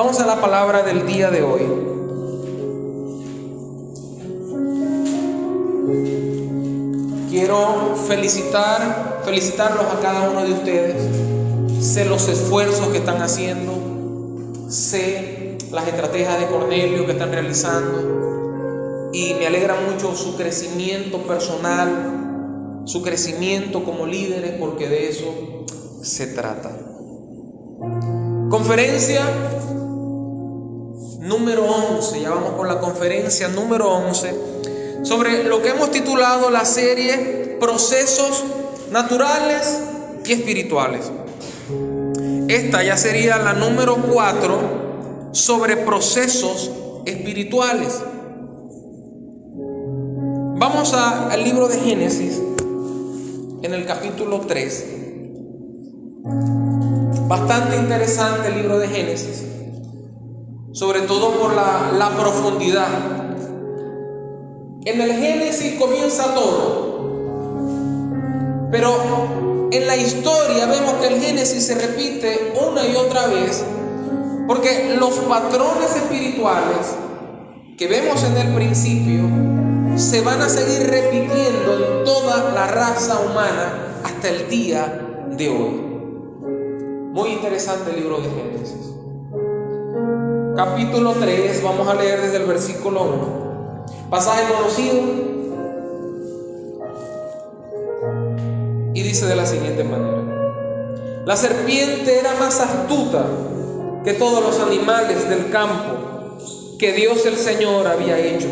Vamos a la palabra del día de hoy. Quiero felicitarlos a cada uno de ustedes. Sé los esfuerzos que están haciendo, sé las estrategias de Cornelio que están realizando, y me alegra mucho su crecimiento personal, su crecimiento como líderes, porque de eso se trata. Conferencia número 11, ya vamos con la conferencia número 11, sobre lo que hemos titulado la serie Procesos Naturales y Espirituales. Esta ya sería la número 4 sobre procesos espirituales. Vamos al libro de Génesis, en el capítulo 3. Bastante interesante el libro de Génesis, sobre todo por la profundidad. En el Génesis comienza todo, pero en la historia vemos que el Génesis se repite una y otra vez, porque los patrones espirituales que vemos en el principio se van a seguir repitiendo en toda la raza humana hasta el día de hoy. Muy interesante el libro de Génesis. Capítulo 3, vamos a leer desde el versículo 1. Pasaje conocido, y dice de la siguiente manera: la serpiente era más astuta que todos los animales del campo que Dios el Señor había hecho.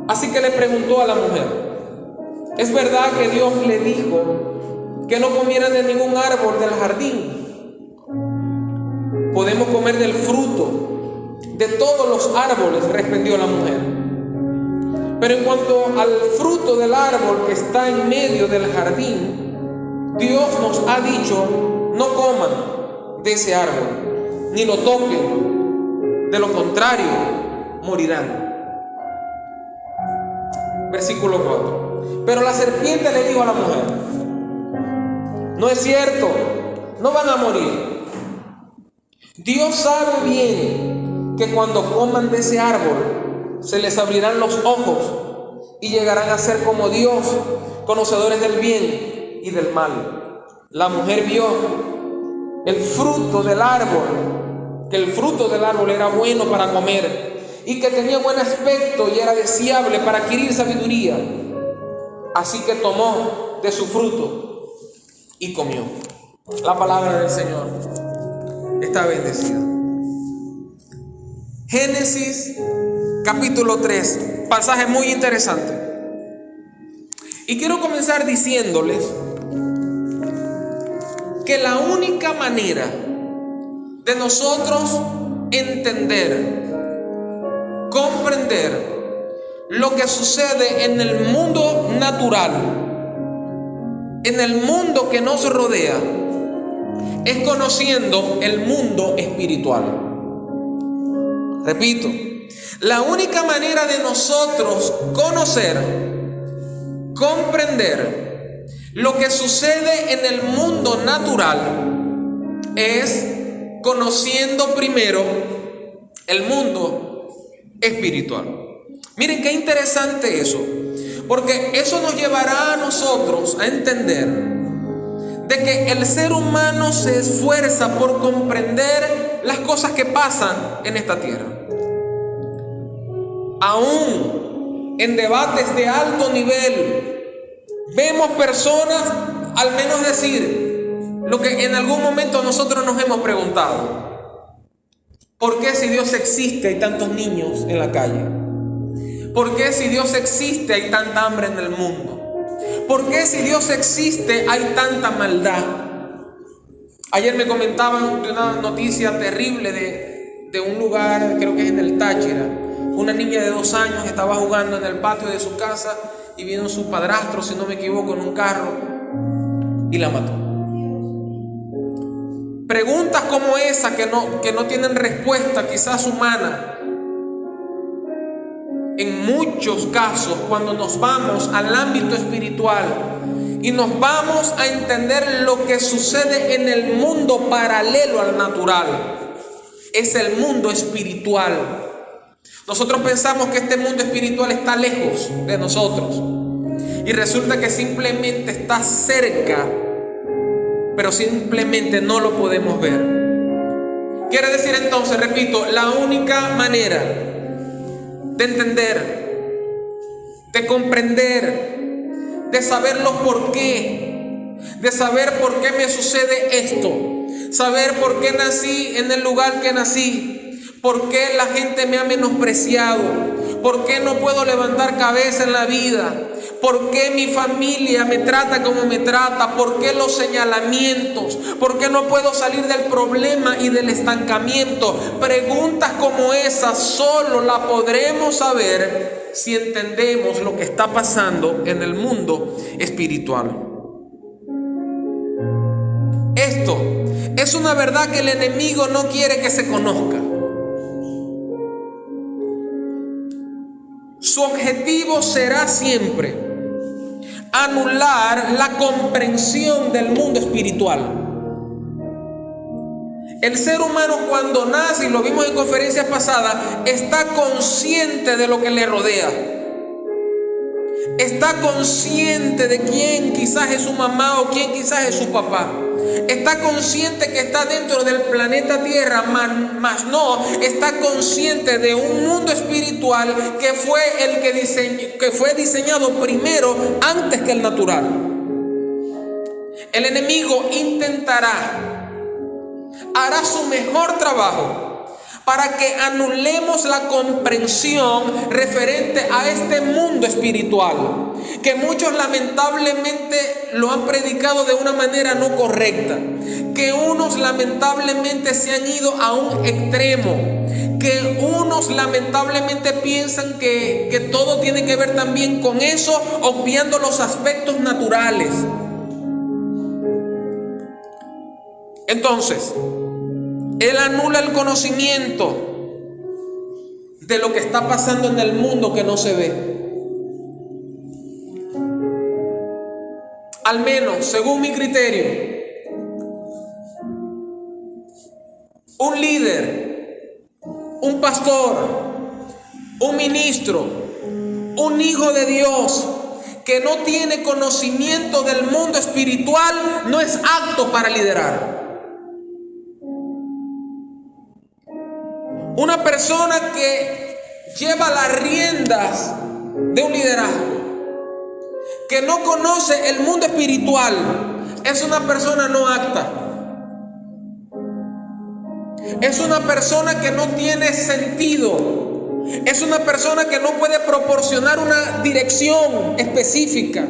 Así que le preguntó a la mujer: ¿es verdad que Dios le dijo que no comiera de ningún árbol del jardín? Podemos comer del fruto de todos los árboles, respondió la mujer. Pero en cuanto al fruto del árbol que está en medio del jardín, Dios nos ha dicho: no coman de ese árbol, ni lo toquen, de lo contrario morirán. Versículo 4. Pero la serpiente le dijo a la mujer: no es cierto, no van a morir. Dios sabe bien que cuando coman de ese árbol se les abrirán los ojos y llegarán a ser como Dios, conocedores del bien y del mal. La mujer vio el fruto del árbol, que el fruto del árbol era bueno para comer y que tenía buen aspecto y era deseable para adquirir sabiduría. Así que tomó de su fruto y comió. La palabra del Señor está bendecida. Génesis capítulo 3, pasaje muy interesante. Y quiero comenzar diciéndoles que la única manera de nosotros entender, comprender lo que sucede en el mundo natural, en el mundo que nos rodea, es conociendo el mundo espiritual. Repito, la única manera de nosotros conocer, comprender lo que sucede en el mundo natural es conociendo primero el mundo espiritual. Miren qué interesante eso, porque eso nos llevará a nosotros a entender de que el ser humano se esfuerza por comprender las cosas que pasan en esta tierra. Aún en debates de alto nivel vemos personas al menos decir lo que en algún momento nosotros nos hemos preguntado: ¿por qué si Dios existe hay tantos niños en la calle? ¿Por qué si Dios existe hay tanta hambre en el mundo? ¿Por qué si Dios existe hay tanta maldad? Ayer me comentaban de una noticia terrible de un lugar, creo que es en el Táchira. Una niña de 2 años estaba jugando en el patio de su casa y vino su padrastro, si no me equivoco, en un carro y la mató. Preguntas como esa que no tienen respuesta, quizás humana. En muchos casos, cuando nos vamos al ámbito espiritual y nos vamos a entender lo que sucede en el mundo paralelo al natural, es el mundo espiritual. Nosotros pensamos que este mundo espiritual está lejos de nosotros y resulta que simplemente está cerca, pero simplemente no lo podemos ver. Quiere decir entonces, repito, la única manera de entender, de comprender, de saber los por qué, de saber por qué me sucede esto, saber por qué nací en el lugar que nací, por qué la gente me ha menospreciado, por qué no puedo levantar cabeza en la vida, por qué mi familia me trata como me trata, por qué los señalamientos, por qué no puedo salir del problema y del estancamiento. Preguntas como esas solo la podremos saber si entendemos lo que está pasando en el mundo espiritual. Esto es una verdad que el enemigo no quiere que se conozca. Su objetivo será siempre anular la comprensión del mundo espiritual. El ser humano cuando nace, y lo vimos en conferencias pasadas, está consciente de lo que le rodea. Está consciente de quién quizás es su mamá o quién quizás es su papá. Está consciente que está dentro del planeta Tierra, mas no está consciente de un mundo espiritual que fue que fue diseñado primero antes que el natural. El enemigo hará su mejor trabajo para que anulemos la comprensión referente a este mundo espiritual, que muchos lamentablemente lo han predicado de una manera no correcta, que unos lamentablemente se han ido a un extremo, que unos lamentablemente piensan que todo tiene que ver también con eso, obviando los aspectos naturales. Entonces, él anula el conocimiento de lo que está pasando en el mundo que no se ve. Al menos, según mi criterio, un líder, un pastor, un ministro, un hijo de Dios que no tiene conocimiento del mundo espiritual no es apto para liderar. Una persona que lleva las riendas de un liderazgo, que no conoce el mundo espiritual, es una persona no apta. Es una persona que no tiene sentido. Es una persona que no puede proporcionar una dirección específica.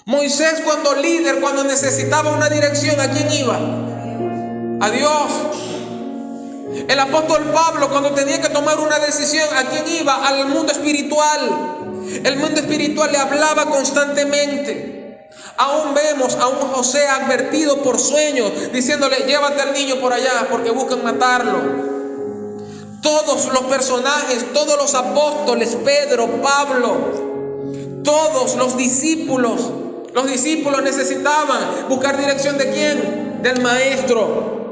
Moisés cuando necesitaba una dirección, ¿a quién iba? A Dios. El apóstol Pablo cuando tenía que tomar una decisión, ¿a quién iba? Al mundo espiritual. El mundo espiritual le hablaba constantemente. Aún vemos a un José advertido por sueños, diciéndole: llévate al niño por allá porque buscan matarlo. Todos los personajes, todos los apóstoles, Pedro, Pablo, todos los discípulos necesitaban buscar dirección ¿de quién? Del maestro.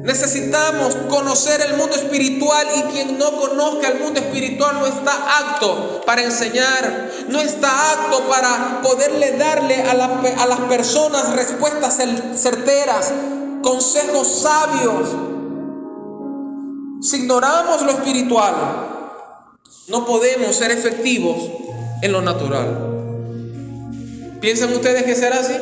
Necesitamos conocer el mundo espiritual, y quien no conozca el mundo espiritual no está apto para enseñar, no está apto para poderle darle a las personas respuestas certeras, consejos sabios. Si ignoramos lo espiritual, no podemos ser efectivos en lo natural. ¿Piensan ustedes que será así?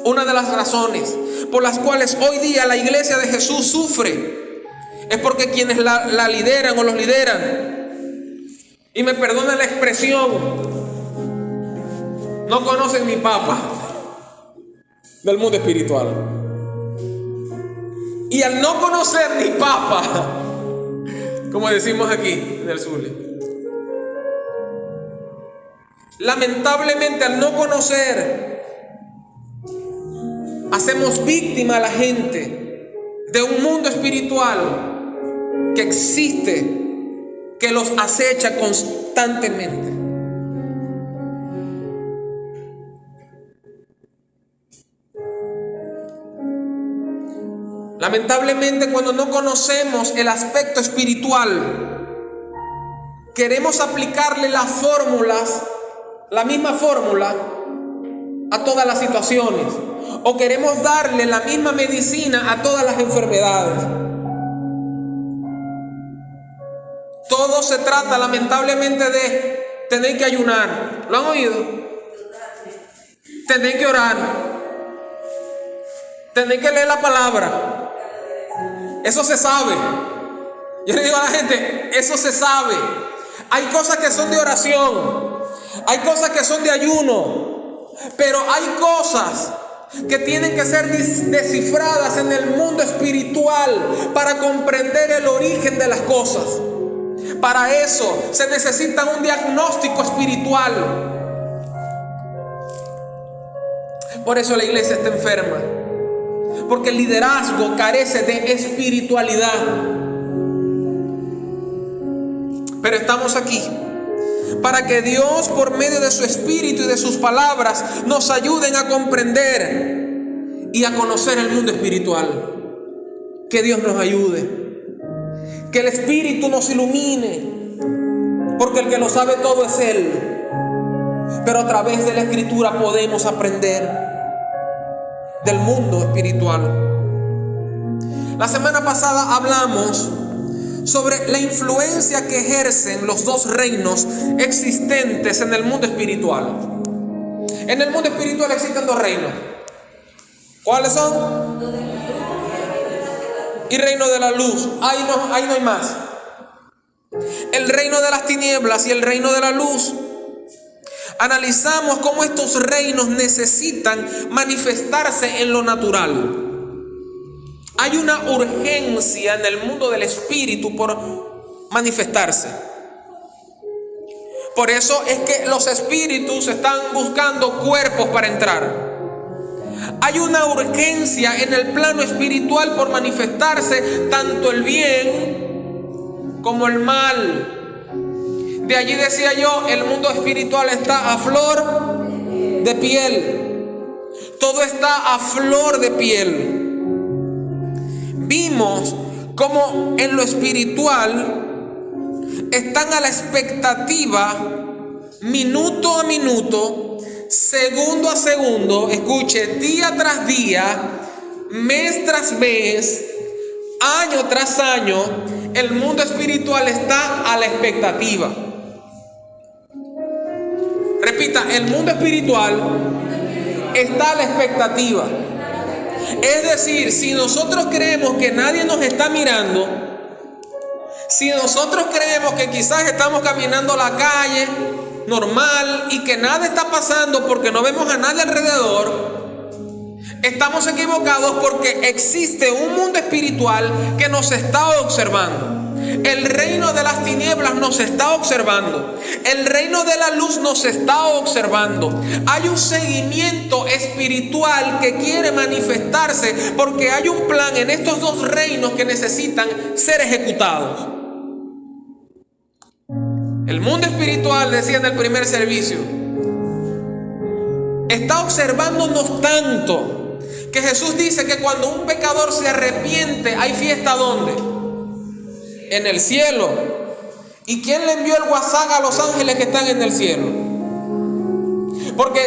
Una de las razones por las cuales hoy día la iglesia de Jesús sufre es porque quienes la lideran o los lideran, y me perdonen la expresión, no conocen ni papa del mundo espiritual. Y al no conocer ni papa, como decimos aquí en el sur, lamentablemente al no conocer, hacemos víctima a la gente de un mundo espiritual que existe, que los acecha constantemente. Lamentablemente, cuando no conocemos el aspecto espiritual, queremos aplicarle las fórmulas, la misma fórmula a todas las situaciones, o queremos darle la misma medicina a todas las enfermedades. Todo se trata lamentablemente de tener que ayunar. ¿Lo han oído? Tener que orar, tener que leer la palabra. Eso se sabe. Yo le digo a la gente, eso se sabe. Hay cosas que son de oración, hay cosas que son de ayuno, pero hay cosas que tienen que ser descifradas en el mundo espiritual para comprender el origen de las cosas. Para eso se necesita un diagnóstico espiritual. Por eso la iglesia está enferma, porque el liderazgo carece de espiritualidad. Pero estamos aquí para que Dios, por medio de su Espíritu y de sus palabras, nos ayuden a comprender y a conocer el mundo espiritual. Que Dios nos ayude, que el Espíritu nos ilumine, porque el que lo sabe todo es Él. Pero a través de la Escritura podemos aprender del mundo espiritual. La semana pasada hablamos sobre la influencia que ejercen los dos reinos existentes en el mundo espiritual. En el mundo espiritual existen dos reinos. ¿Cuáles son? Y reino de la luz. Ahí no hay más. El reino de las tinieblas y el reino de la luz. Analizamos cómo estos reinos necesitan manifestarse en lo natural. Hay una urgencia en el mundo del espíritu por manifestarse. Por eso es que los espíritus están buscando cuerpos para entrar. Hay una urgencia en el plano espiritual por manifestarse tanto el bien como el mal. De allí decía yo, el mundo espiritual está a flor de piel. Todo está a flor de piel. Vimos cómo en lo espiritual están a la expectativa, minuto a minuto, segundo a segundo, escuche, día tras día, mes tras mes, año tras año, el mundo espiritual está a la expectativa. Repita, el mundo espiritual está a la expectativa. Es decir, si nosotros creemos que nadie nos está mirando, si nosotros creemos que quizás estamos caminando la calle normal y que nada está pasando porque no vemos a nadie alrededor, estamos equivocados, porque existe un mundo espiritual que nos está observando. El reino de las tinieblas nos está observando. El reino de la luz nos está observando. Hay un seguimiento espiritual que quiere manifestarse, porque hay un plan en estos dos reinos que necesitan ser ejecutados. El mundo espiritual, decía en el primer servicio, está observándonos tanto que Jesús dice que cuando un pecador se arrepiente, hay fiesta ¿dónde? En el cielo. ¿Y quién le envió el WhatsApp a los ángeles que están en el cielo? Porque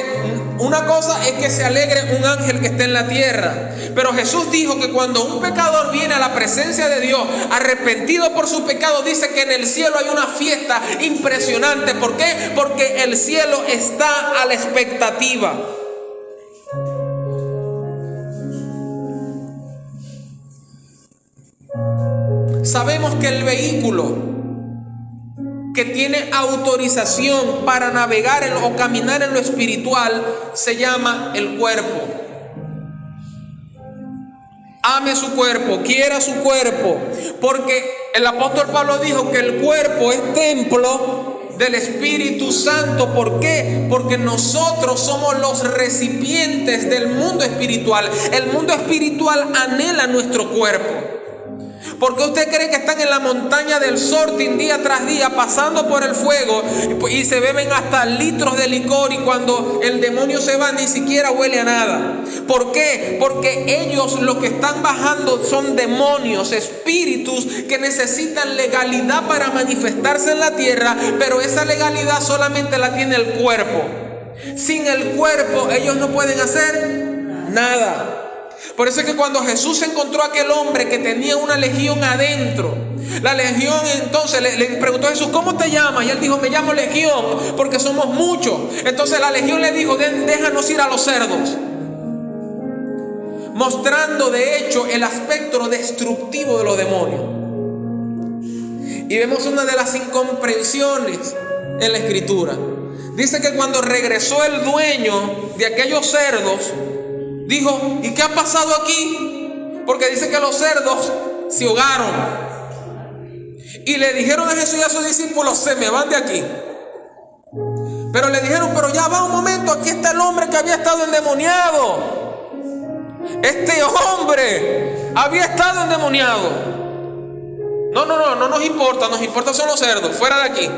una cosa es que se alegre un ángel que esté en la tierra, pero Jesús dijo que cuando un pecador viene a la presencia de Dios arrepentido por su pecado, dice que en el cielo hay una fiesta impresionante. ¿Por qué? Porque el cielo está a la expectativa. Sabemos que el vehículo que tiene autorización para navegar o caminar en lo espiritual se llama el cuerpo. Ame su cuerpo, quiera su cuerpo, porque el apóstol Pablo dijo que el cuerpo es templo del Espíritu Santo. ¿Por qué? Porque nosotros somos los recipientes del mundo espiritual. El mundo espiritual anhela nuestro cuerpo. ¿Por qué usted cree que están en la montaña del Sorting día tras día pasando por el fuego y se beben hasta litros de licor y cuando el demonio se va ni siquiera huele a nada? ¿Por qué? Porque ellos lo que están bajando son demonios, espíritus que necesitan legalidad para manifestarse en la tierra, pero esa legalidad solamente la tiene el cuerpo. Sin el cuerpo ellos no pueden hacer nada. Por eso es que cuando Jesús encontró a aquel hombre que tenía una legión adentro, la legión entonces le preguntó a Jesús, ¿cómo te llamas? Y él dijo, me llamo Legión porque somos muchos. Entonces la legión le dijo, déjanos ir a los cerdos, mostrando de hecho el aspecto destructivo de los demonios. Y vemos una de las incomprensiones en la Escritura. Dice que cuando regresó el dueño de aquellos cerdos, dijo, ¿y qué ha pasado aquí? Porque dice que los cerdos se ahogaron. Y le dijeron a Jesús y a sus discípulos, se me van de aquí. Pero le dijeron, pero ya va un momento, aquí está el hombre que había estado endemoniado. Este hombre había estado endemoniado. No nos importa, nos importa son los cerdos, fuera de aquí.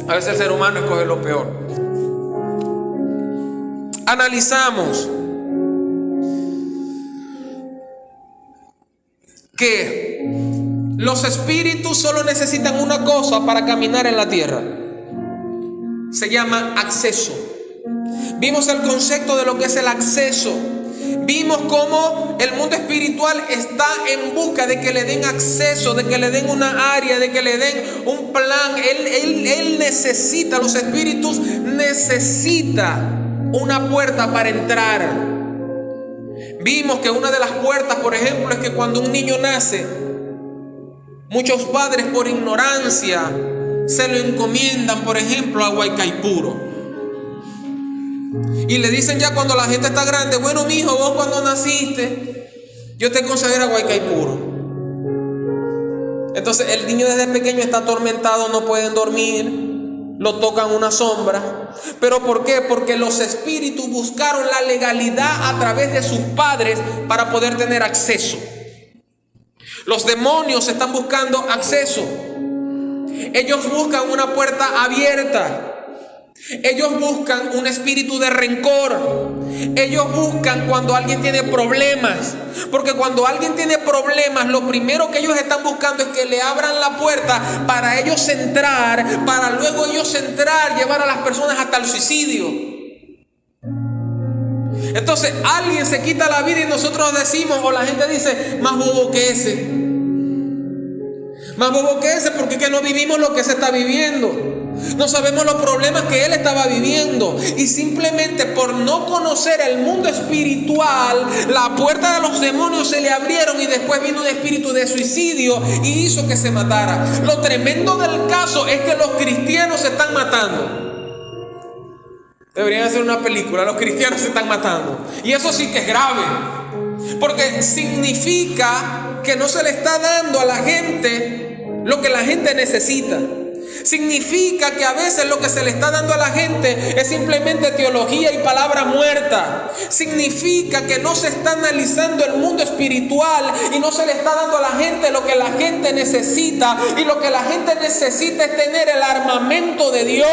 A veces el ser humano escoge lo peor. Analizamos que los espíritus solo necesitan una cosa para caminar en la tierra. Se llama acceso. Vimos el concepto de lo que es el acceso. Vimos cómo el mundo espiritual está en busca de que le den acceso, de que le den una área, de que le den un plan. Él necesita, los espíritus necesitan una puerta para entrar. Vimos que una de las puertas, por ejemplo, es que cuando un niño nace, muchos padres por ignorancia se lo encomiendan, por ejemplo, a Guaycaipuro. Y le dicen ya cuando la gente está grande, bueno, mijo, vos cuando naciste, yo te consagré a Guaycaipuro. Entonces el niño desde pequeño está atormentado, no pueden dormir, lo tocan una sombra. ¿Pero por qué? Porque los espíritus buscaron la legalidad a través de sus padres para poder tener acceso. Los demonios están buscando acceso. Ellos buscan una puerta abierta. Ellos buscan un espíritu de rencor. Ellos buscan cuando alguien tiene problemas. Porque cuando alguien tiene problemas, lo primero que ellos están buscando es que le abran la puerta para ellos entrar, para luego ellos entrar, llevar a las personas hasta el suicidio. Entonces alguien se quita la vida y nosotros decimos, o la gente dice, más bobo que ese. Más bobo que ese, porque es que no vivimos lo que se está viviendo. No sabemos los problemas que él estaba viviendo. Y simplemente por no conocer el mundo espiritual, la puerta de los demonios se le abrieron y después vino un espíritu de suicidio y hizo que se matara. Lo tremendo del caso es que los cristianos se están matando. Deberían hacer una película, los cristianos se están matando. Y eso sí que es grave, porque significa que no se le está dando a la gente lo que la gente necesita. Significa que a veces lo que se le está dando a la gente es simplemente teología y palabra muerta. Significa que no se está analizando el mundo espiritual y no se le está dando a la gente lo que la gente necesita. Y lo que la gente necesita es tener el armamento de Dios.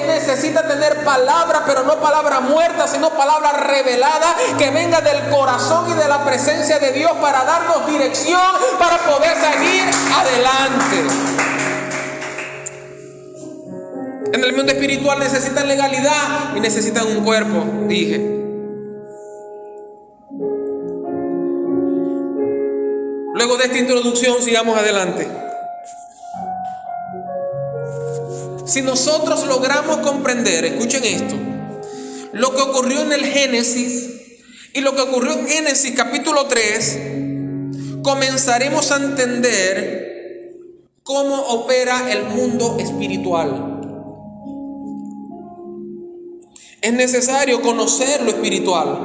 Necesita tener palabra, pero no palabra muerta, sino palabra revelada que venga del corazón y de la presencia de Dios para darnos dirección, para poder seguir adelante. En el mundo espiritual necesitan legalidad y necesitan un cuerpo, dije. Luego de esta introducción, sigamos adelante. Si nosotros logramos comprender, escuchen esto, lo que ocurrió en el Génesis y lo que ocurrió en Génesis capítulo 3, comenzaremos a entender cómo opera el mundo espiritual. Es necesario conocer lo espiritual.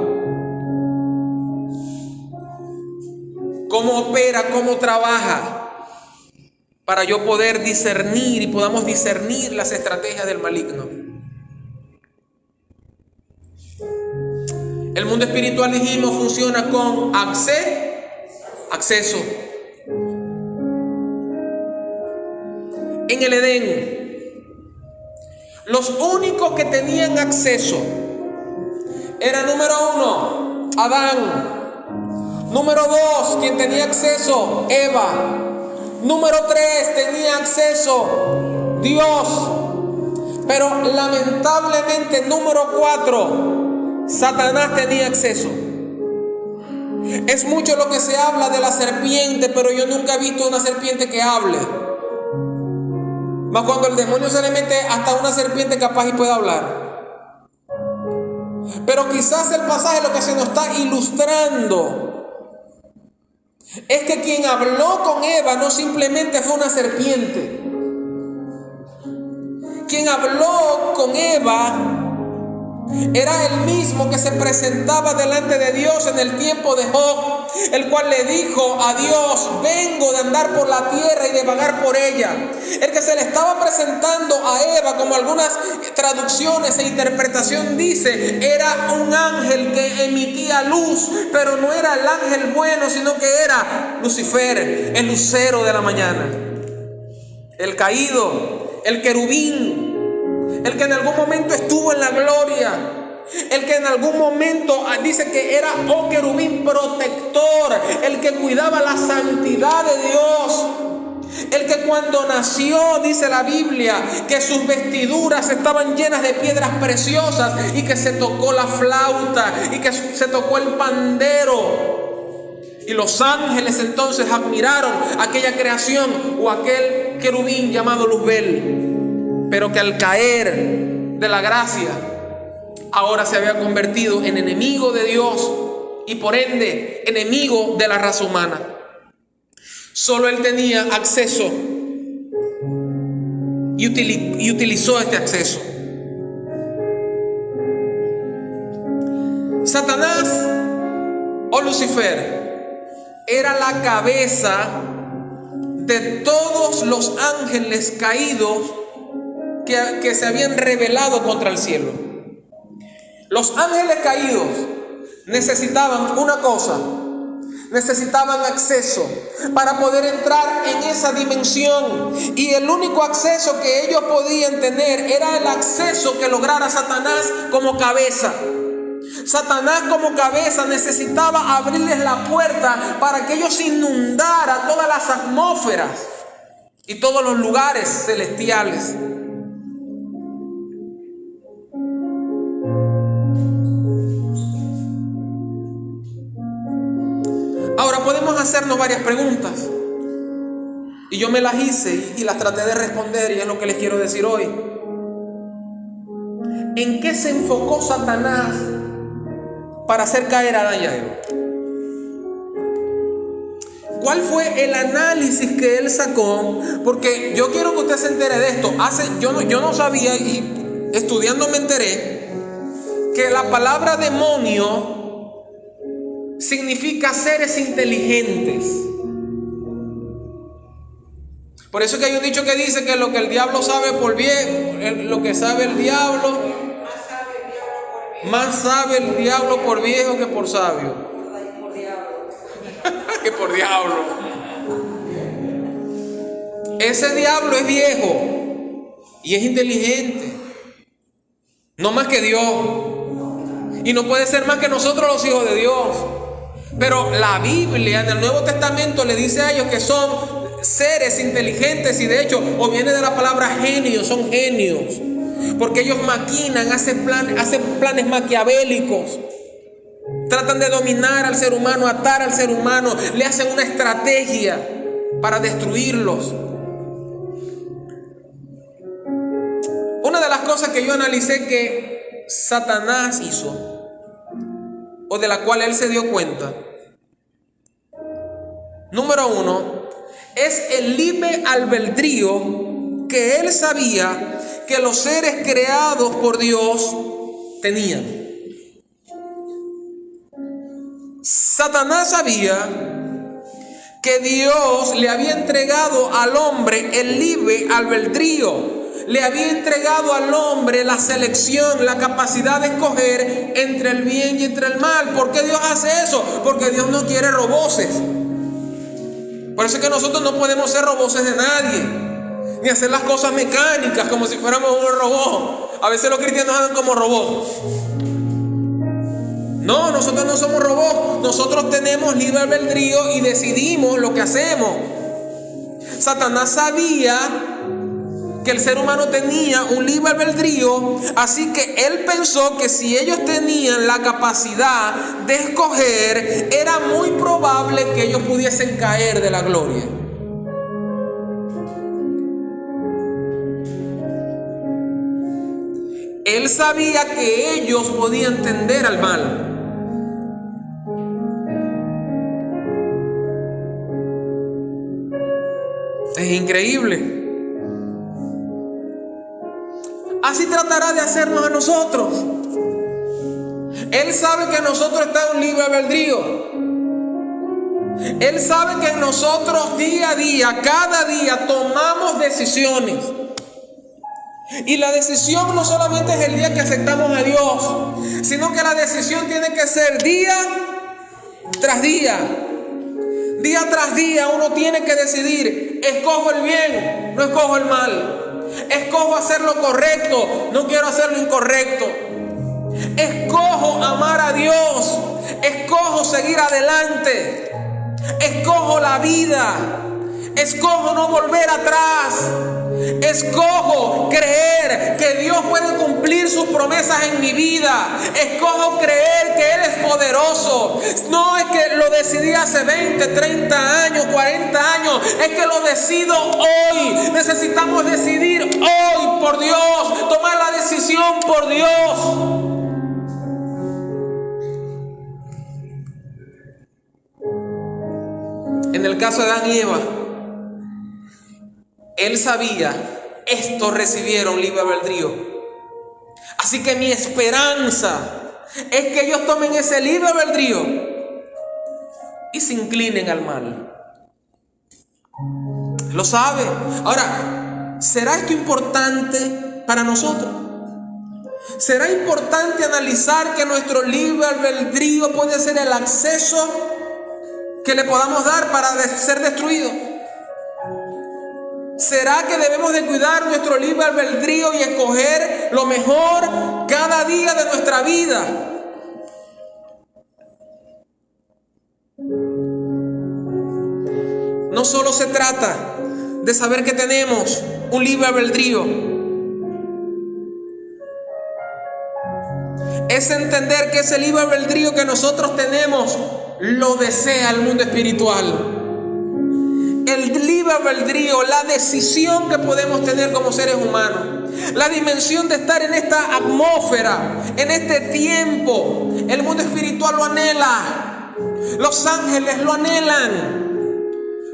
Cómo opera, cómo trabaja, para yo poder discernir y podamos discernir las estrategias del maligno. El mundo espiritual, dijimos, funciona con acceso acceso. En el Edén, los únicos que tenían acceso era, número 1, Adán. Número 2, quien tenía acceso, Eva. Número 3, tenía acceso Dios. Pero lamentablemente, número 4, Satanás tenía acceso. Es mucho lo que se habla de la serpiente, pero yo nunca he visto una serpiente que hable. Más cuando el demonio se le mete hasta una serpiente capaz y puede hablar. Pero quizás el pasaje lo que se nos está ilustrando es que quien habló con Eva no simplemente fue una serpiente. Quien habló con Eva era el mismo que se presentaba delante de Dios en el tiempo de Job, el cual le dijo a Dios: vengo de andar por la tierra y de vagar por ella. El que se le estaba presentando a Eva, como algunas traducciones e interpretación dice, era un ángel que emitía luz, pero no era el ángel bueno, sino que era Lucifer, el lucero de la mañana, el caído, el querubín, el que en algún momento estuvo en la gloria, el que en algún momento dice que era querubín protector, el que cuidaba la santidad de Dios, el que cuando nació, dice la Biblia, que sus vestiduras estaban llenas de piedras preciosas y que se tocó la flauta y que se tocó el pandero. Y los ángeles entonces admiraron aquella creación o aquel querubín llamado Luzbel. Pero que al caer de la gracia, ahora se había convertido en enemigo de Dios y por ende enemigo de la raza humana. Solo él tenía acceso y utilizó este acceso. Satanás o Lucifer era la cabeza de todos los ángeles caídos que se habían rebelado contra el cielo. Los ángeles caídos necesitaban una cosa: necesitaban acceso para poder entrar en esa dimensión, y el único acceso que ellos podían tener era el acceso que lograra Satanás como cabeza. Satanás como cabeza necesitaba abrirles la puerta para que ellos inundaran todas las atmósferas y todos los lugares celestiales. Ahora podemos hacernos varias preguntas, y yo me las hice y las traté de responder, y es lo que les quiero decir hoy. ¿En qué se enfocó Satanás para hacer caer a Adán y a Eva? ¿Cuál fue el análisis que él sacó? Porque yo quiero que usted se entere de esto. Yo no sabía, y estudiando me enteré que la palabra demonio significa seres inteligentes. Por eso que hay un dicho que dice que lo que el diablo sabe por viejo, lo que sabe el diablo, más sabe el diablo por viejo que por sabio. Que por diablo. Ese diablo es viejo y es inteligente, no más que Dios, y no puede ser más que nosotros los hijos de Dios. Pero la Biblia en el Nuevo Testamento le dice a ellos que son seres inteligentes, y de hecho, o viene de la palabra genio, son genios, porque ellos maquinan, hacen planes maquiavélicos, tratan de dominar al ser humano, atar al ser humano, le hacen una estrategia para destruirlos. Una de las cosas que yo analicé que Satanás hizo, o de la cual él se dio cuenta, número 1, es el libre albedrío que él sabía que los seres creados por Dios tenían. Satanás sabía que Dios le había entregado al hombre el libre albedrío. Le había entregado al hombre la selección, la capacidad de escoger entre el bien y entre el mal. ¿Por qué Dios hace eso? Porque Dios no quiere roboces. Por eso es que nosotros no podemos ser roboces de nadie, ni hacer las cosas mecánicas como si fuéramos un robot. A veces los cristianos andan como robots. No, nosotros no somos robots. Nosotros tenemos libre albedrío y decidimos lo que hacemos. Satanás sabía que el ser humano tenía un libre albedrío, así que él pensó que si ellos tenían la capacidad de escoger, era muy probable que ellos pudiesen caer de la gloria. Él sabía que ellos podían tender al mal. Es increíble. Así tratará de hacernos a nosotros. Él sabe que nosotros estamos en libre albedrío. Él sabe que nosotros día a día, cada día, tomamos decisiones. Y la decisión no solamente es el día que aceptamos a Dios, sino que la decisión tiene que ser día tras día. Día tras día uno tiene que decidir: escojo el bien, no escojo el mal. Escojo hacer lo correcto, no quiero hacer lo incorrecto. Escojo amar a Dios, escojo seguir adelante, escojo la vida, escojo no volver atrás, escojo creer que Dios puede cumplir sus promesas en mi vida, escojo creer que Él es poderoso. No es que lo decidí hace 20, 30 años, 40 años, es que lo decido hoy. Necesitamos decidir hoy por Dios, tomar la decisión por Dios. En el caso de Adán y Eva, él sabía, estos recibieron libre albedrío. Así que mi esperanza es que ellos tomen ese libre albedrío y se inclinen al mal. Lo sabe. Ahora, ¿será esto importante para nosotros? ¿Será importante analizar que nuestro libre albedrío puede ser el acceso que le podamos dar para ser destruidos? ¿Será que debemos de cuidar nuestro libre albedrío y escoger lo mejor cada día de nuestra vida? No solo se trata de saber que tenemos un libre albedrío, es entender que ese libre albedrío que nosotros tenemos lo desea el mundo espiritual. El libre albedrío, la decisión que podemos tener como seres humanos, la dimensión de estar en esta atmósfera, en este tiempo, el mundo espiritual lo anhela. Los ángeles lo anhelan.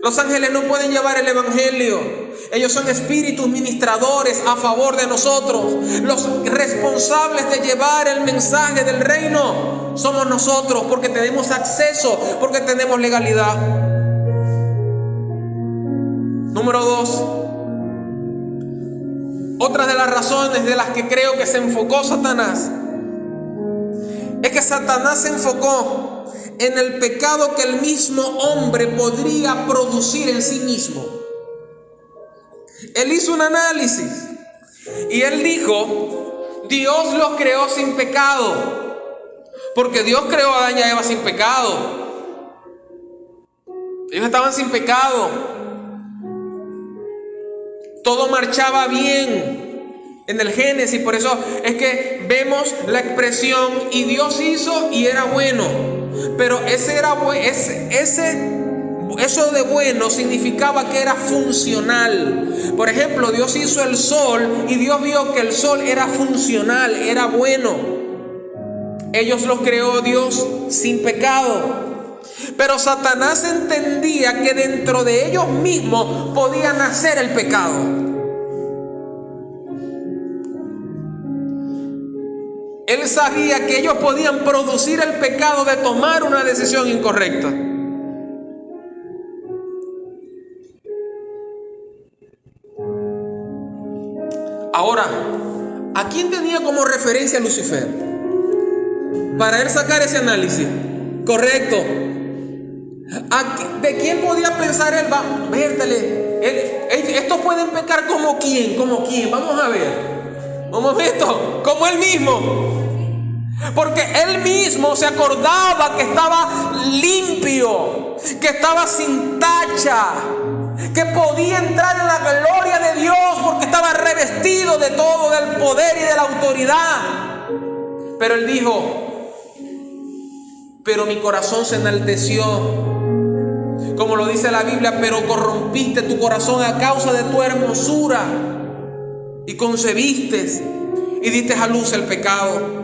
Los ángeles no pueden llevar el evangelio. Ellos son espíritus ministradores a favor de nosotros. Los responsables de llevar el mensaje del reino somos nosotros, porque tenemos acceso, porque tenemos legalidad. Número 2. Otra de las razones de las que creo que se enfocó Satanás es que Satanás se enfocó en el pecado que el mismo hombre podría producir en sí mismo. Él hizo un análisis y él dijo: Dios los creó sin pecado, porque Dios creó a Adán y a Eva sin pecado. Ellos estaban sin pecado. Todo marchaba bien en el Génesis. Por eso es que vemos la expresión: y Dios hizo y era bueno. Pero eso de bueno significaba que era funcional. Por ejemplo, Dios hizo el sol y Dios vio que el sol era funcional, era bueno. Ellos los creó Dios sin pecado. Pero Satanás entendía que dentro de ellos mismos podía nacer el pecado. Él sabía que ellos podían producir el pecado de tomar una decisión incorrecta. Ahora, ¿a quién tenía como referencia Lucifer para él sacar ese análisis? Correcto. ¿De quién podía pensar él? Estos pueden pecar como quién, vamos a ver. Un momento, como él mismo. Porque él mismo se acordaba que estaba limpio, que estaba sin tacha, que podía entrar en la gloria de Dios porque estaba revestido de todo, del poder y de la autoridad. Pero él dijo, pero mi corazón se enalteció, como lo dice la Biblia, pero corrompiste tu corazón a causa de tu hermosura y concebiste y diste a luz el pecado.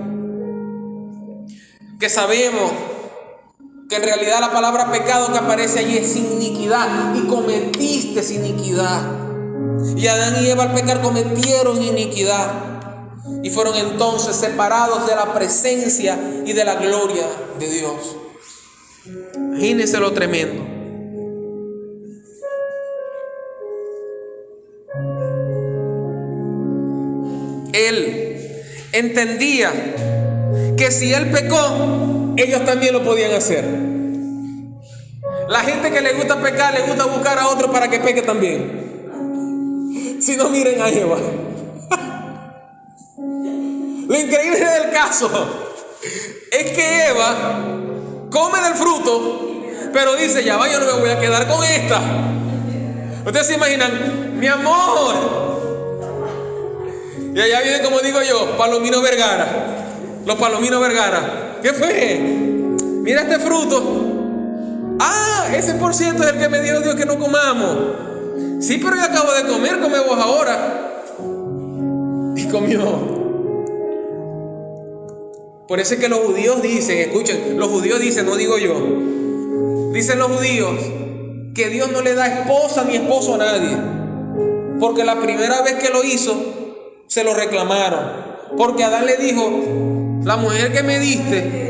Que sabemos que en realidad la palabra pecado que aparece allí es iniquidad, y cometiste iniquidad. Y Adán y Eva al pecar cometieron iniquidad y fueron entonces separados de la presencia y de la gloria de Dios. Imagínense lo tremendo. Él entendía que si él pecó, ellos también lo podían hacer. La gente que le gusta pecar, le gusta buscar a otro para que peque también. Si no, miren a Eva. Lo increíble del caso es que Eva come del fruto, pero dice, ya va, yo no me voy a quedar con esta. Ustedes se imaginan, mi amor. Y allá viene, como digo yo, Palomino Vergara. Los Palominos Vergara. ¿Qué fue? Mira este fruto. Ah, ese por ciento es el que me dio Dios que no comamos. Sí, pero yo acabo de comer, come vos ahora. Y comió. Por eso es que los judíos dicen, escuchen, los judíos dicen, no digo yo, dicen los judíos que Dios no le da esposa ni esposo a nadie, porque la primera vez que lo hizo se lo reclamaron, porque Adán le dijo, la mujer que me diste,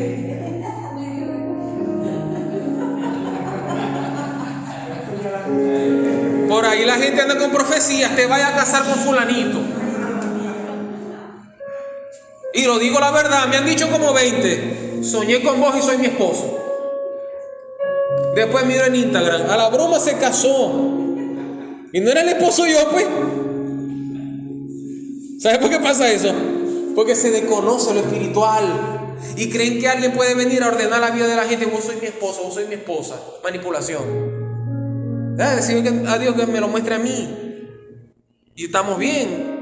por ahí la gente anda con profecías, te vaya a casar con fulanito. Y lo digo la verdad, me han dicho como 20. Soñé con vos y soy mi esposo. Después miro en Instagram, a la broma se casó. Y no era el esposo yo, pues. ¿Sabes por qué pasa eso? Porque se desconoce lo espiritual. Y creen que alguien puede venir a ordenar la vida de la gente. Vos sois mi esposo, vos sois mi esposa. Manipulación. Decirle a Dios que me lo muestre a mí. Y estamos bien.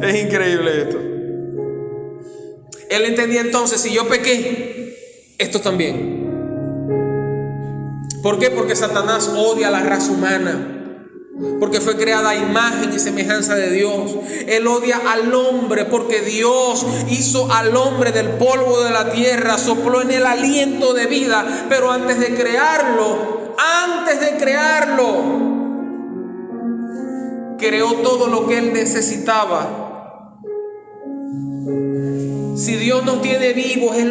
Es increíble esto. Él entendía entonces, si yo pequé, estos también. ¿Por qué? Porque Satanás odia a la raza humana, porque fue creada a imagen y semejanza de Dios. Él odia al hombre porque Dios hizo al hombre del polvo de la tierra, sopló en él aliento de vida, pero antes de crearlo, creó todo lo que él necesitaba. Si Dios nos tiene vivos, es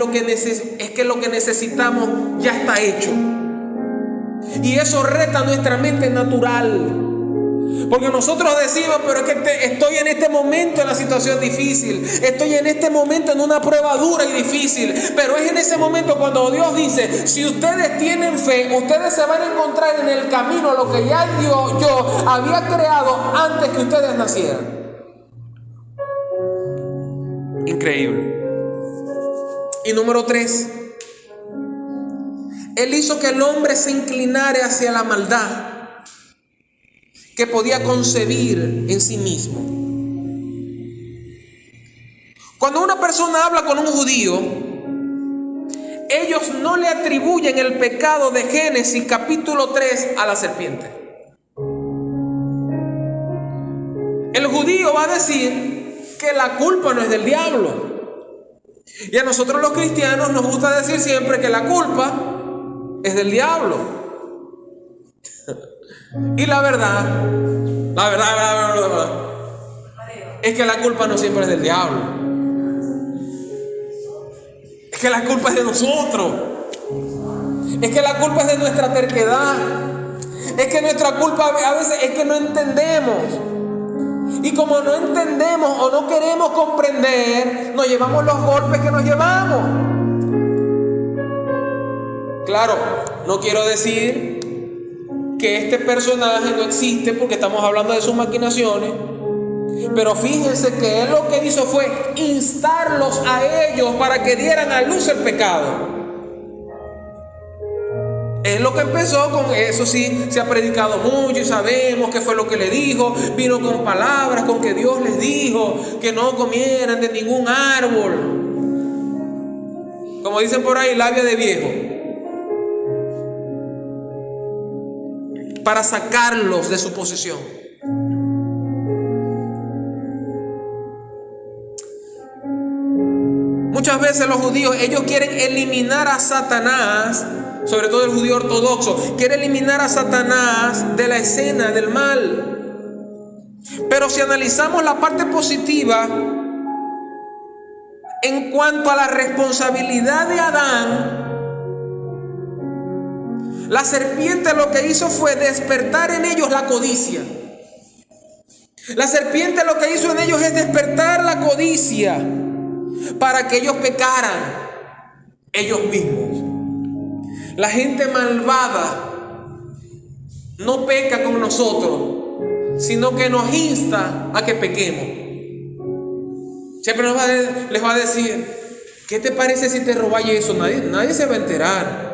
que lo que necesitamos ya está hecho. Y eso reta nuestra mente natural. Porque nosotros decimos, pero es que estoy en este momento en la situación difícil, estoy en este momento en una prueba dura y difícil, pero es en ese momento cuando Dios dice, si ustedes tienen fe, ustedes se van a encontrar en el camino a lo que ya yo había creado antes que ustedes nacieran. Increíble. Y número 3, Él hizo que el hombre se inclinara hacia la maldad que podía concebir en sí mismo. Cuando una persona habla con un judío, ellos no le atribuyen el pecado de Génesis capítulo 3 a la serpiente. El judío va a decir que la culpa no es del diablo. Y a nosotros los cristianos nos gusta decir siempre que la culpa es del diablo. Y la verdad es que la culpa no siempre es del diablo. Es que la culpa es de nosotros. Es que la culpa es de nuestra terquedad. Es que nuestra culpa a veces es que no entendemos. Y como no entendemos o no queremos comprender, nos llevamos los golpes que nos llevamos. Claro, no quiero decir que este personaje no existe porque estamos hablando de sus maquinaciones, pero fíjense que él lo que hizo fue instarlos a ellos para que dieran a luz el pecado. Es lo que empezó con eso. Sí, se ha predicado mucho y sabemos qué fue lo que le dijo. Vino con palabras, con que Dios les dijo que no comieran de ningún árbol. Como dicen por ahí, labia de viejo. Para sacarlos de su posición. Muchas veces los judíos, ellos quieren eliminar a Satanás, sobre todo el judío ortodoxo, quiere eliminar a Satanás de la escena del mal. Pero si analizamos la parte positiva, en cuanto a la responsabilidad de Adán, la serpiente lo que hizo fue despertar en ellos la codicia. La serpiente lo que hizo en ellos es despertar la codicia para que ellos pecaran ellos mismos. La gente malvada no peca con nosotros, sino que nos insta a que pequemos. Siempre les va a decir, ¿qué te parece si te robáis eso? Nadie se va a enterar.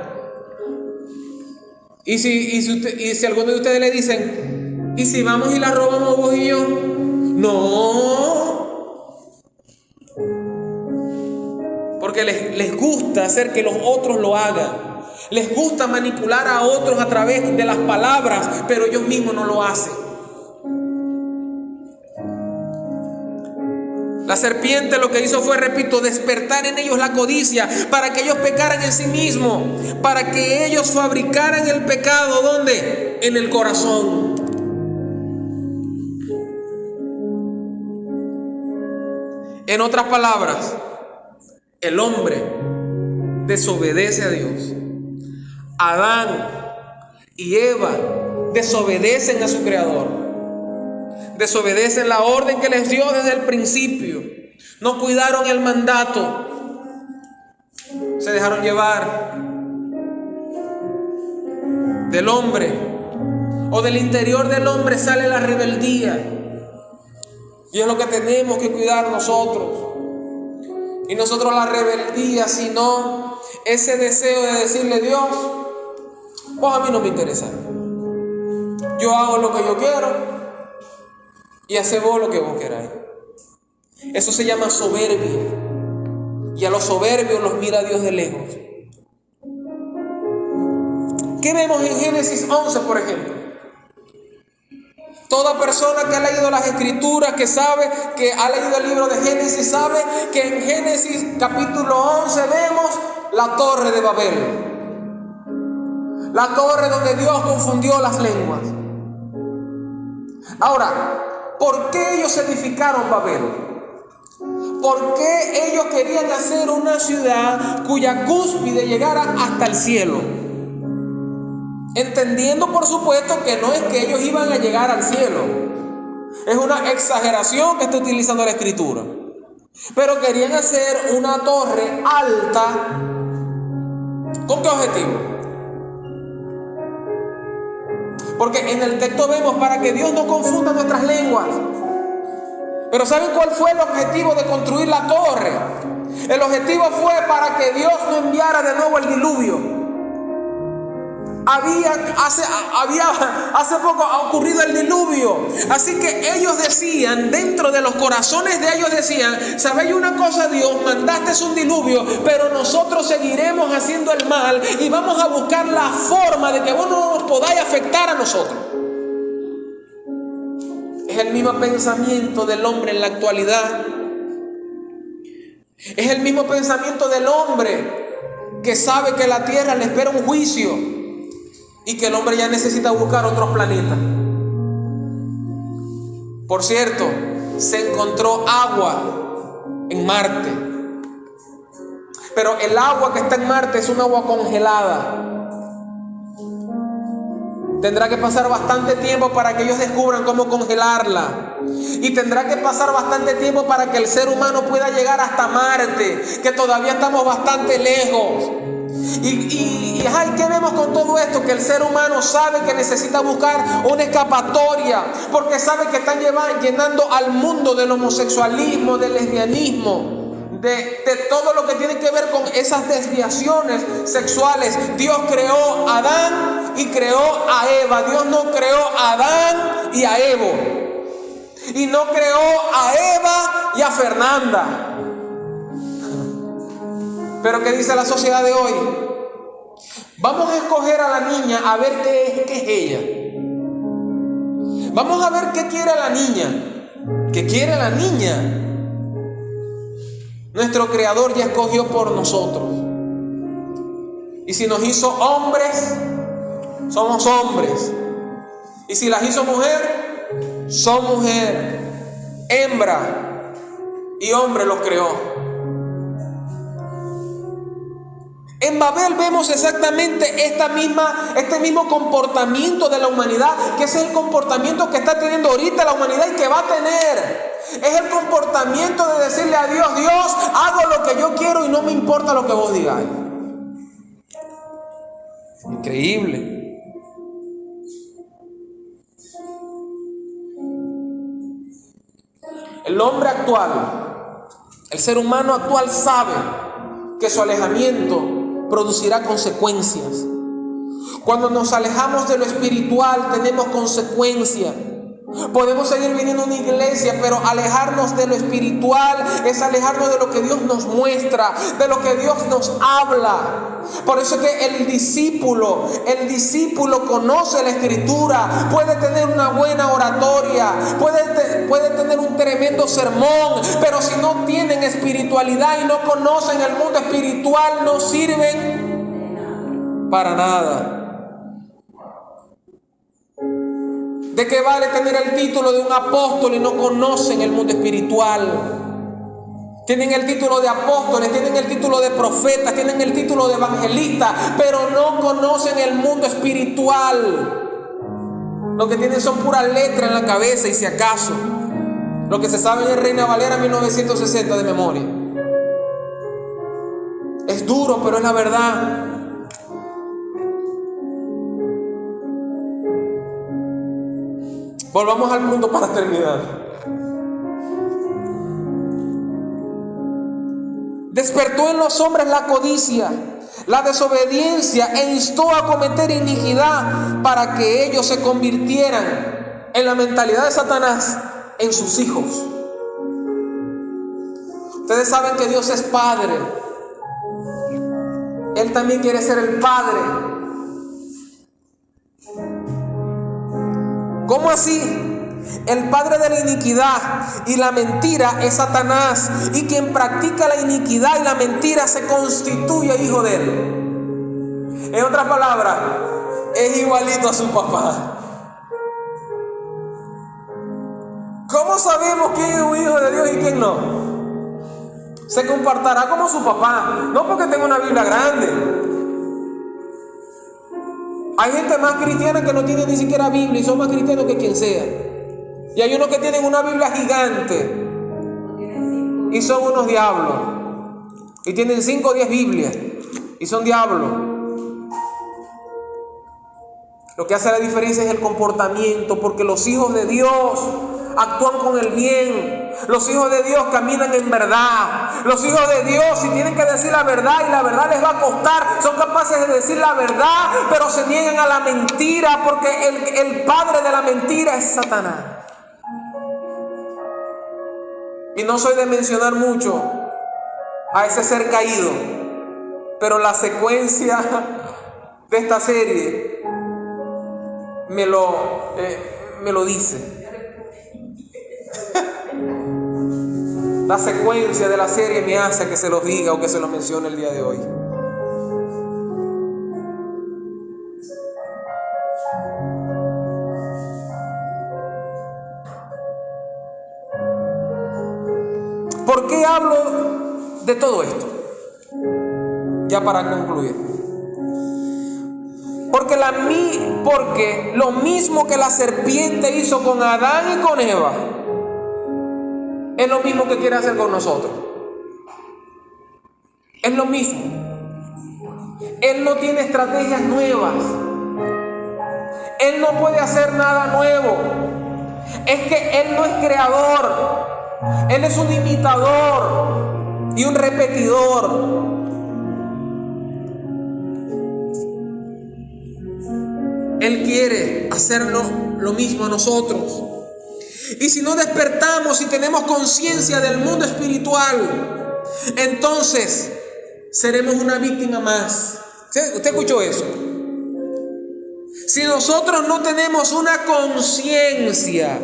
Y si alguno de ustedes le dicen, ¿y si vamos y la robamos vos y yo? No. Porque les gusta hacer que los otros lo hagan. Les gusta manipular a otros a través de las palabras, pero ellos mismos no lo hacen. La serpiente lo que hizo fue, repito, despertar en ellos la codicia para que ellos pecaran en sí mismos, para que ellos fabricaran el pecado, ¿dónde? En el corazón. En otras palabras, el hombre desobedece a Dios. Adán y Eva desobedecen a su Creador. Desobedecen la orden que les dio desde el principio. No cuidaron el mandato. Se dejaron llevar del hombre, o del interior del hombre sale la rebeldía. Y es lo que tenemos que cuidar nosotros. Y nosotros la rebeldía, sino ese deseo de decirle, Dios, vos a mí no me interesa. Yo hago lo que yo quiero y hace vos lo que vos queráis. Eso se llama soberbia. Y a los soberbios los mira Dios de lejos. ¿Qué vemos en Génesis 11, por ejemplo? Toda persona que ha leído las Escrituras, que sabe, que ha leído el libro de Génesis, sabe que en Génesis capítulo 11 vemos la torre de Babel. La torre donde Dios confundió las lenguas. Ahora, ¿por qué ellos edificaron Babel? ¿Por qué ellos querían hacer una ciudad cuya cúspide llegara hasta el cielo? Entendiendo, por supuesto, que no es que ellos iban a llegar al cielo. Es una exageración que está utilizando la Escritura. Pero querían hacer una torre alta. ¿Con qué objetivo? Porque en el texto vemos para que Dios no confunda nuestras lenguas. Pero ¿saben cuál fue el objetivo de construir la torre? El objetivo fue para que Dios no enviara de nuevo el diluvio. Hace poco ha ocurrido el diluvio. Así que ellos decían, dentro de los corazones de ellos decían, ¿sabéis una cosa, Dios? Mandaste un diluvio, pero nosotros seguiremos haciendo el mal y vamos a buscar la forma de que vos no nos podáis afectar a nosotros. Es el mismo pensamiento del hombre en la actualidad. Es el mismo pensamiento del hombre que sabe que la tierra le espera un juicio y que el hombre ya necesita buscar otros planetas. Por cierto, se encontró agua en Marte. Pero el agua que está en Marte es un agua congelada. Tendrá que pasar bastante tiempo para que ellos descubran cómo congelarla. Y tendrá que pasar bastante tiempo para que el ser humano pueda llegar hasta Marte, que todavía estamos bastante lejos. ¿Y qué vemos con todo esto? Que el ser humano sabe que necesita buscar una escapatoria, porque sabe que están llenando al mundo del homosexualismo, del lesbianismo, de todo lo que tiene que ver con esas desviaciones sexuales. Dios creó a Adán y creó a Eva. Dios no creó a Adán y a Evo, y no creó a Eva y a Fernanda. Pero ¿qué dice la sociedad de hoy? Vamos a escoger a la niña a ver qué es ella. Vamos a ver qué quiere la niña. ¿Qué quiere la niña? Nuestro Creador ya escogió por nosotros. Y si nos hizo hombres, somos hombres. Y si las hizo mujer, son mujer. Hembra y hombre los creó. En Babel vemos exactamente este mismo comportamiento de la humanidad, que es el comportamiento que está teniendo ahorita la humanidad y que va a tener. Es el comportamiento de decirle a Dios: Dios, hago lo que yo quiero y no me importa lo que vos digáis. Increíble. El hombre actual, el ser humano actual sabe que su alejamiento producirá consecuencias. Cuando nos alejamos de lo espiritual tenemos consecuencias. Podemos seguir viniendo a una iglesia, pero alejarnos de lo espiritual es alejarnos de lo que Dios nos muestra, de lo que Dios nos habla. Por eso es que el discípulo conoce la Escritura, puede tener una buena oratoria, puede tener un tremendo sermón, pero si no tienen espiritualidad y no conocen el mundo espiritual, no sirven para nada. ¿De qué vale tener el título de un apóstol y no conocen el mundo espiritual? Tienen el título de apóstoles, tienen el título de profetas, tienen el título de evangelistas, pero no conocen el mundo espiritual. Lo que tienen son puras letras en la cabeza y si acaso. Lo que se sabe en Reina Valera 1960 de memoria. Es duro, pero es la verdad. Volvamos al punto para terminar. Despertó en los hombres la codicia, la desobediencia, e instó a cometer iniquidad para que ellos se convirtieran en la mentalidad de Satanás en sus hijos. Ustedes saben que Dios es Padre. Él también quiere ser el Padre. ¿Cómo así? El padre de la iniquidad y la mentira es Satanás, y quien practica la iniquidad y la mentira se constituye hijo de él. En otras palabras, es igualito a su papá. ¿Cómo sabemos quién es un hijo de Dios y quién no? Se comportará como su papá, no porque tenga una Biblia grande. Hay gente más cristiana que no tiene ni siquiera Biblia y son más cristianos que quien sea. Y hay unos que tienen una Biblia gigante y son unos diablos. Y tienen 5 o 10 Biblias y son diablos. Lo que hace la diferencia es el comportamiento, porque los hijos de Dios actúan con el bien. Los hijos de Dios caminan en verdad. Los hijos de Dios, si tienen que decir la verdad y la verdad les va a costar, son capaces de decir la verdad, pero se niegan a la mentira, porque el padre de la mentira es Satanás. Y no soy de mencionar mucho a ese ser caído, pero la secuencia de esta serie me lo dice. La secuencia de la serie me hace que se los diga o que se los mencione el día de hoy. ¿Por qué hablo de todo esto? Ya para concluir. Porque lo mismo que la serpiente hizo con Adán y con Eva, es lo mismo que quiere hacer con nosotros. Es lo mismo. Él no tiene estrategias nuevas. Él no puede hacer nada nuevo. Es que Él no es creador. Él es un imitador y un repetidor. Él quiere hacerlo lo mismo a nosotros. Y si no despertamos y tenemos conciencia del mundo espiritual, entonces seremos una víctima más. ¿Usted escuchó eso? Si nosotros no tenemos una conciencia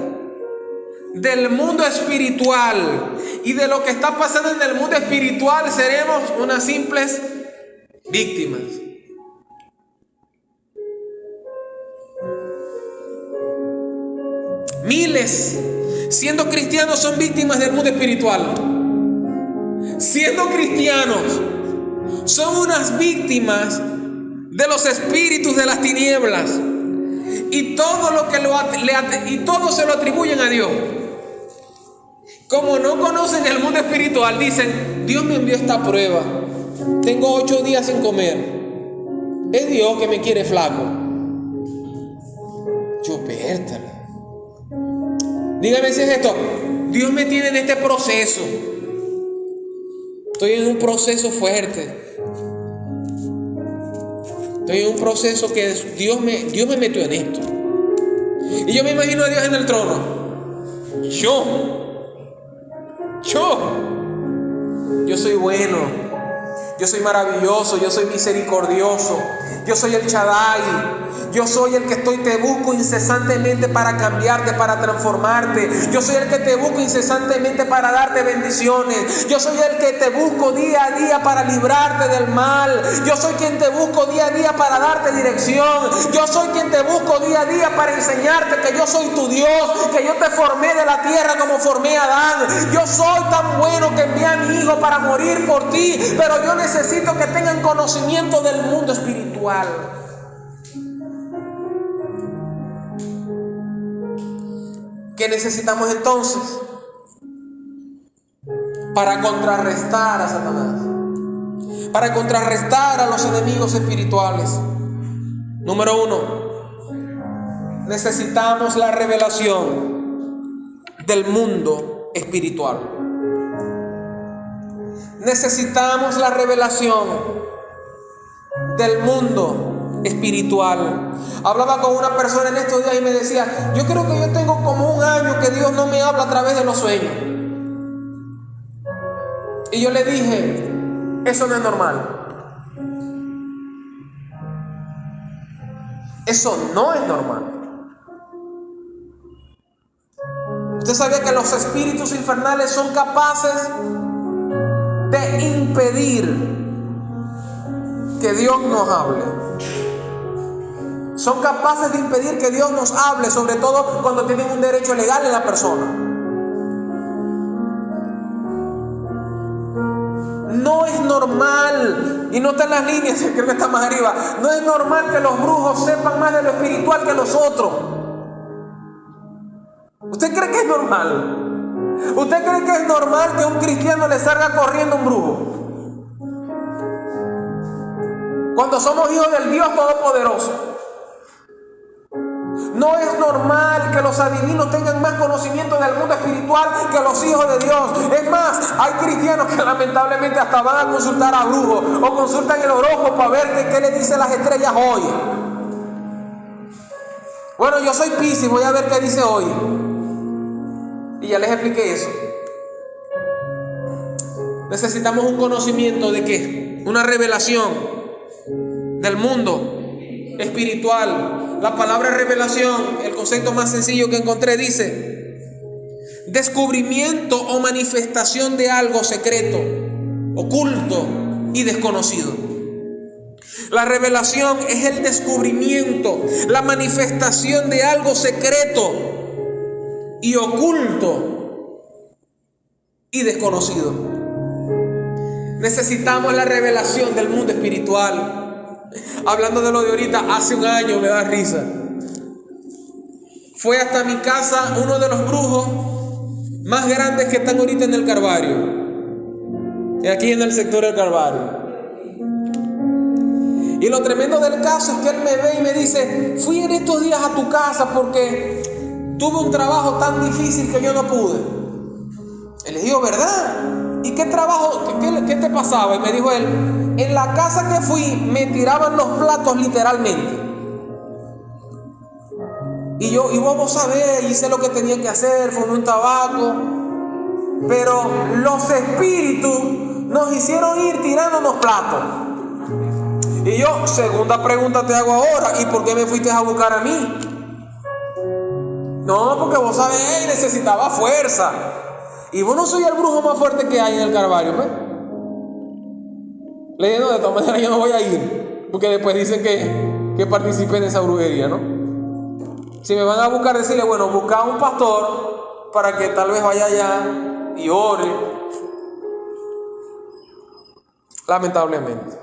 del mundo espiritual y de lo que está pasando en el mundo espiritual, seremos unas simples víctimas. Miles, siendo cristianos, son víctimas del mundo espiritual. Siendo cristianos, son unas víctimas de los espíritus de las tinieblas. Y todo todo se lo atribuyen a Dios. Como no conocen el mundo espiritual, dicen: Dios me envió esta prueba. Tengo 8 días sin comer. Es Dios que me quiere flaco. Yo, pértale. Dígame si es esto. Dios me tiene en este proceso. Estoy en un proceso fuerte. Estoy en un proceso que Dios me metió en esto. Y yo me imagino a Dios en el trono. Yo soy bueno. Yo soy maravilloso. Yo soy misericordioso. Yo soy el Shaddai. Yo soy el que te busco incesantemente para cambiarte, para transformarte. Yo soy el que te busco incesantemente para darte bendiciones. Yo soy el que te busco día a día para librarte del mal. Yo soy quien te busco día a día para darte dirección. Yo soy quien te busco día a día para enseñarte que yo soy tu Dios, que yo te formé de la tierra como formé a Adán. Yo soy tan bueno que envié a mi hijo para morir por ti, pero yo necesito que tengan conocimiento del mundo espiritual. ¿Qué necesitamos entonces para contrarrestar a Satanás? Para contrarrestar a los enemigos espirituales. Número 1, necesitamos la revelación del mundo espiritual. Necesitamos la revelación del mundo espiritual. Hablaba con una persona en estos días y me decía: yo creo que yo tengo como 1 año que Dios no me habla a través de los sueños. Y yo le dije: eso no es normal. Eso no es normal. ¿Usted sabía que los espíritus infernales son capaces de impedir que Dios nos hable? Son capaces de impedir que Dios nos hable, sobre todo cuando tienen un derecho legal en la persona. No es normal, y no está en las líneas, creo que está más arriba. No es normal que los brujos sepan más de lo espiritual que nosotros. ¿Usted cree que es normal? ¿Usted cree que es normal que a un cristiano le salga corriendo un brujo? Cuando somos hijos del Dios Todopoderoso. No es normal que los adivinos tengan más conocimiento del mundo espiritual que los hijos de Dios. Es más, hay cristianos que lamentablemente hasta van a consultar a brujos o consultan el horóscopo para ver qué les dicen las estrellas hoy. Bueno, yo soy Piscis, voy a ver qué dice hoy. Y ya les expliqué eso. Necesitamos un conocimiento de qué, una revelación del mundo espiritual. La palabra revelación, el concepto más sencillo que encontré, dice: descubrimiento o manifestación de algo secreto, oculto y desconocido. La revelación es el descubrimiento, la manifestación de algo secreto y oculto y desconocido. Necesitamos la revelación del mundo espiritual. Hablando de lo de ahorita, hace 1 año, me da risa. Fue hasta mi casa uno de los brujos más grandes que están ahorita en el Calvario. Aquí en el sector del Calvario. Y lo tremendo del caso es que él me ve y me dice: fui en estos días a tu casa porque tuve un trabajo tan difícil que yo no pude. Y le digo: ¿verdad? ¿Y qué trabajo, qué te pasaba? Y me dijo él: en la casa que fui me tiraban los platos literalmente. Y vamos a ver, hice lo que tenía que hacer, fumé un tabaco, pero los espíritus nos hicieron ir tirándonos platos. Y yo, segunda pregunta te hago ahora: ¿y por qué me fuiste a buscar a mí? No, porque vos sabés, necesitaba fuerza. Y vos no soy el brujo más fuerte que hay en el Calvario, ¿ves? Le dije: no, de todas maneras yo no voy a ir, porque después dicen que participé en esa brujería, ¿no? Si me van a buscar, decirle: bueno, busca a un pastor para que tal vez vaya allá y ore. Lamentablemente,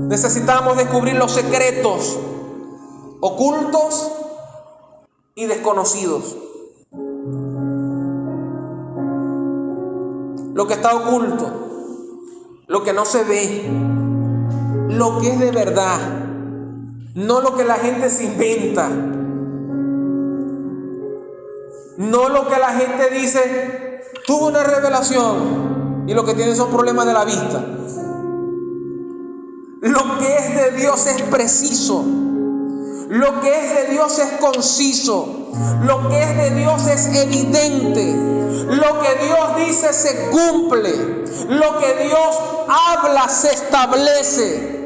necesitamos descubrir los secretos ocultos y desconocidos. Lo que está oculto, lo que no se ve, lo que es de verdad, no lo que la gente se inventa, no lo que la gente dice: tuvo una revelación y lo que tiene son problemas de la vista. Lo que es de Dios es preciso, lo que es de Dios es conciso, lo que es de Dios es evidente, lo que Dios dice se cumple, lo que Dios habla se establece.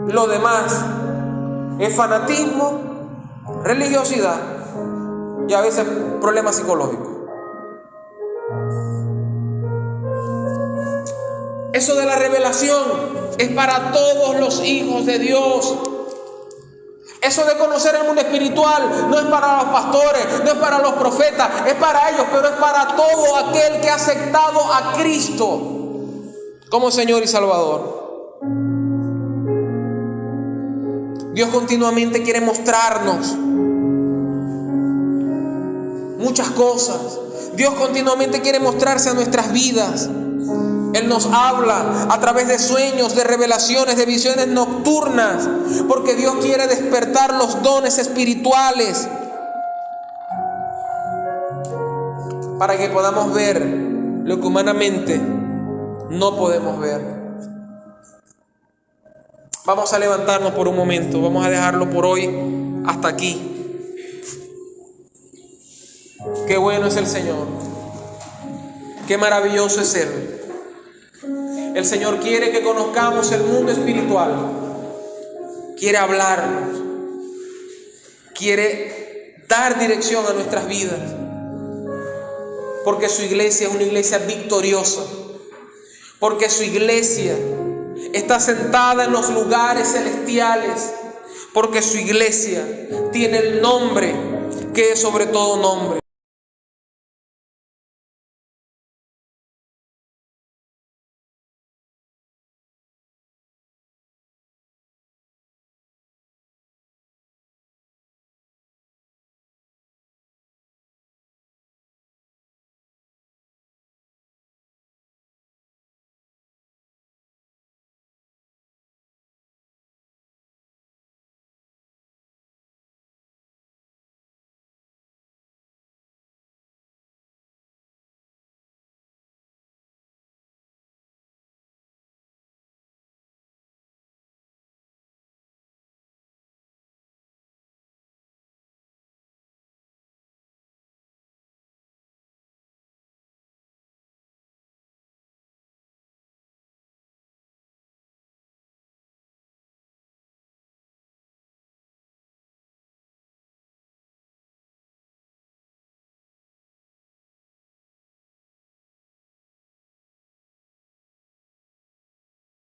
Lo demás es fanatismo, religiosidad y a veces problemas psicológicos. Eso de la revelación es para todos los hijos de Dios. Eso de conocer el mundo espiritual no es para los pastores, no es para los profetas, es para ellos, pero es para todo aquel que ha aceptado a Cristo como Señor y Salvador. Dios continuamente quiere mostrarnos muchas cosas. Dios continuamente quiere mostrarse a nuestras vidas. Él nos habla a través de sueños, de revelaciones, de visiones nocturnas, porque Dios quiere despertar los dones espirituales para que podamos ver lo que humanamente no podemos ver. Vamos a levantarnos por un momento, vamos a dejarlo por hoy hasta aquí. Qué bueno es el Señor, qué maravilloso es Él. El Señor quiere que conozcamos el mundo espiritual, quiere hablarnos, quiere dar dirección a nuestras vidas, porque su iglesia es una iglesia victoriosa, porque su iglesia está sentada en los lugares celestiales, porque su iglesia tiene el nombre que es sobre todo nombre.